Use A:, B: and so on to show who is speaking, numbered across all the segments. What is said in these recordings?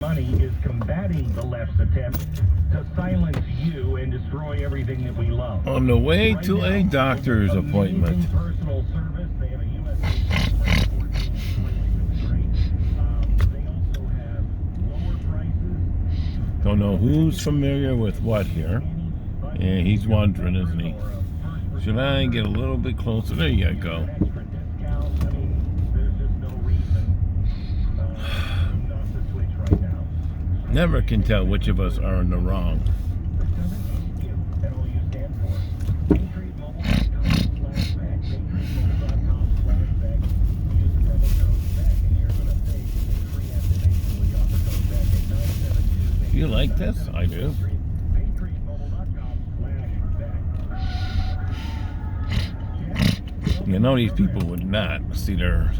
A: Money is combating the left's attempt to silence you and destroy everything that we love.
B: On the way to a doctor's appointment.
A: Personal service. They have a US they also have lower prices.
B: Don't know who's familiar with what here. Yeah, he's wondering, isn't he? Should I get a little bit closer? There you go. Never can tell which of us are in the wrong. You like this? I do. You know these people would not see their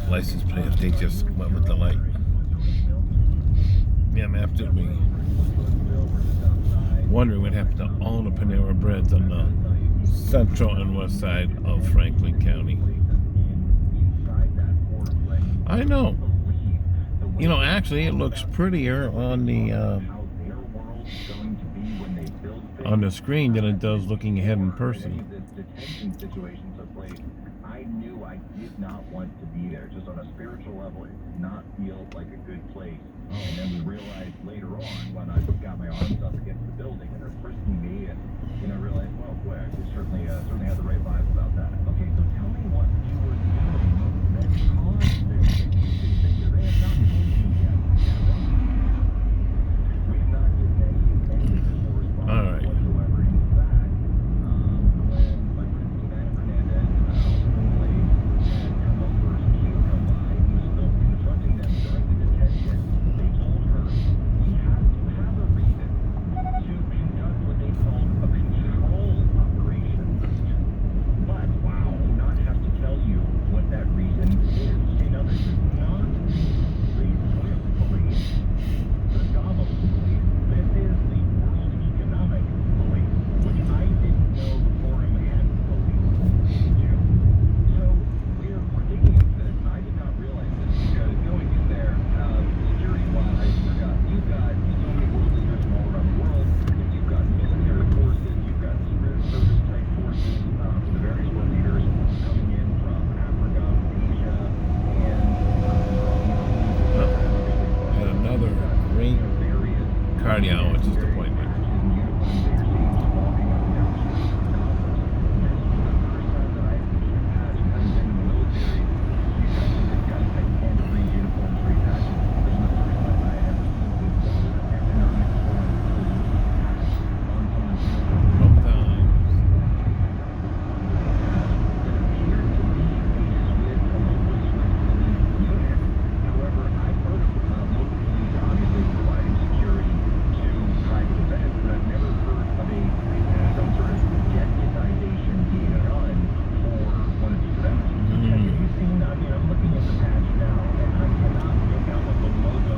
B: license plate if they just went with the light. Yeah, I'm absolutely wondering what happened to all the Panera Breads on the central and west side of Franklin County. I know. You know, actually, it looks prettier on the screen than it does looking ahead in person.
A: I knew I did not want to be there. Just on a spiritual level, it did not feel like a good place. And then we realized later on when I got my arms up against the building and they're frisking me, and I realized, well, boy, I certainly had the right vibe about that. Okay, so tell me what you were doing that caused this. They have not told you yet. We have not given any official response.
B: All right.
A: Whatsoever. In fact, when my friend Savannah Fernandez ultimately had come over to come by, he was still confronting them during the detention. They told her, we have to have a reason to conduct what they called a control operation. But, wow, not have to tell you what that reason is. You know, this is not the Swiss police, the Davos police. This is the World Economic Police, which I didn't know the Forum had police do. So we're digging into this. I did not realize this because going in there, security-wise, I forgot. You've got so many world leaders from all around the world. You've got military forces, you've got secret service-type forces, the various world leaders coming in from Africa, Asia, and
B: Had another great
A: various
B: cardiologist appointment.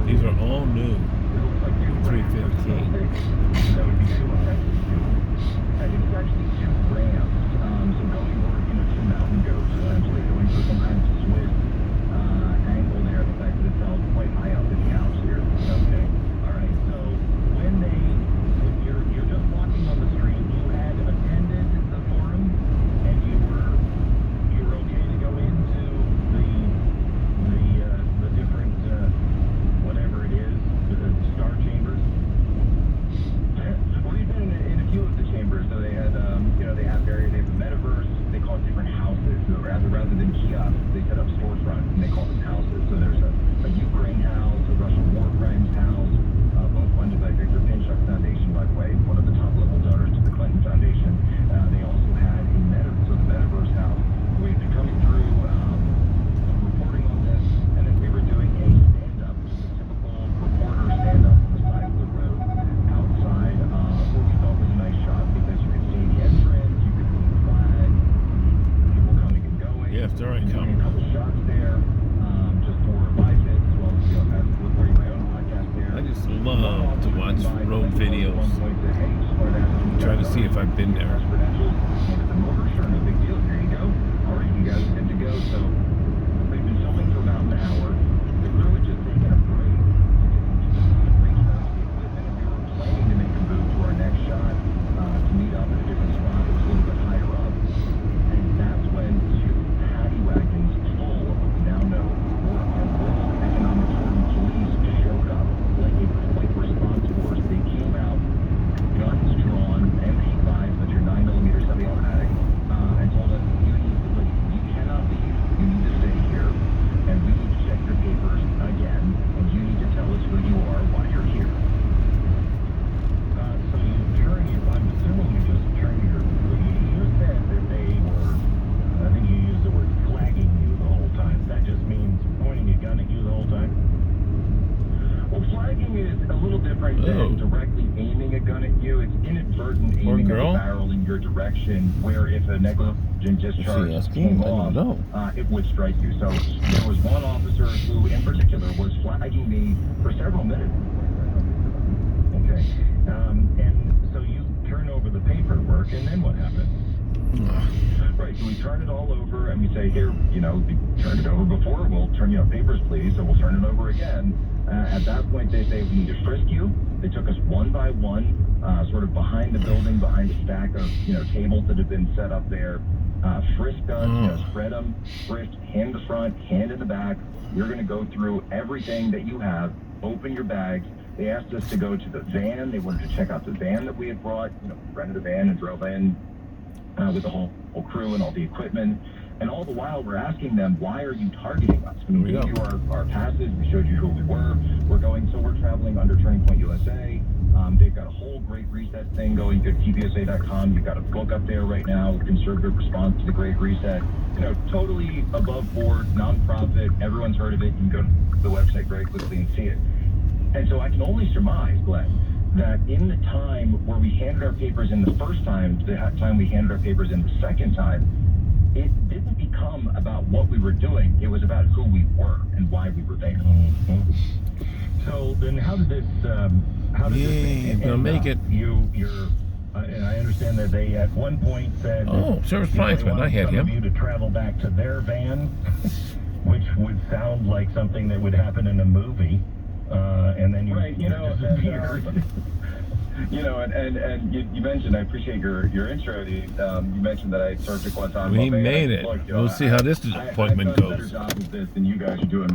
B: These are all new. 315.
A: That would be too offensive to. I think it's actually two Rams. So going over, two mountain goats, essentially going for some kind of Swiss angle there. The fact that it's held quite high up in the Alps here. Okay. All right. So when you're just walking on the street, you had attended the forum, and you were okay to go into the different whatever it is, the star chambers. Well, you've been in a few of the chambers, so they had, they have the metaverse. They call it different houses. So rather than kiosks, they set up storefronts and they call them houses. So there's a Ukraine house, a Russian war crimes house, both funded by Victor Pinchuk Foundation, by the way, one of the top level donors to the Clinton Foundation. They also had the metaverse house. We've been coming through, reporting on this, and then we were doing a stand-up, just a typical reporter stand-up on the side of the road outside what we thought was a nice shot because you could see the entrance, you could see the flag, people coming and going.
B: Yes, there I come.
A: A couple shots there, just for live hits, as well as as recording my own podcast there.
B: I just love to watch road videos. Try to see if I've been there.
A: Sure, no big deal. Here you go. All right, you guys are good to go. So we've been filming for about an hour. The crew had just taken a break. flagging is a little different
B: Oh.
A: than directly aiming a gun at you. It's inadvertent
B: Poor
A: aiming of
B: girl.
A: the barrel in your direction, where if a negligent discharge
B: asking?
A: came
B: I don't
A: off,
B: know.
A: it would strike you. So there was one officer who, in particular, was flagging me for several minutes. Okay. And so you turn over the paperwork, and then what happens? Right, so we turn it all over, and we say, here, you turned it over before, we'll turn you on papers, please, so we'll turn it over again. At that point, they say, we need to frisk you. They took us one by one, sort of behind the building, behind a stack of, tables that have been set up there. Frisked us, spread them, frisked, hand to front, hand in the back. You're going to go through everything that you have, open your bags. They asked us to go to the van. They wanted to check out the van that we had brought, rented a van and drove in with the whole crew and all the equipment. And all the while, we're asking them, why are you targeting us? We gave you our passes. We showed you who we were. We're traveling under Turning Point USA. They've got a whole Great Reset thing going. You go to tpsa.com. You've got a book up there right now, Conservative Response to the Great Reset. Totally above board, nonprofit. Everyone's heard of it. You can go to the website very quickly and see it. And so I can only surmise, Glenn, that in the time where we handed our papers in the first time, the time we handed our papers in the second time, it didn't become about what we were doing. It was about who we were and why we were there.
B: Mm-hmm.
A: So then how did this
B: Yay, gonna make it.
A: And I understand that they at one point said,
B: Oh, Service Plainsman, I had him.
A: You to travel back to their van, which would sound like something that would happen in a movie. And then you disappear. And you mentioned, I appreciate your intro. You mentioned that I served at Guantanamo Bay.
B: We made it.
A: Look,
B: We'll see how this appointment
A: I've done a better
B: goes.
A: job of this than you guys are doing right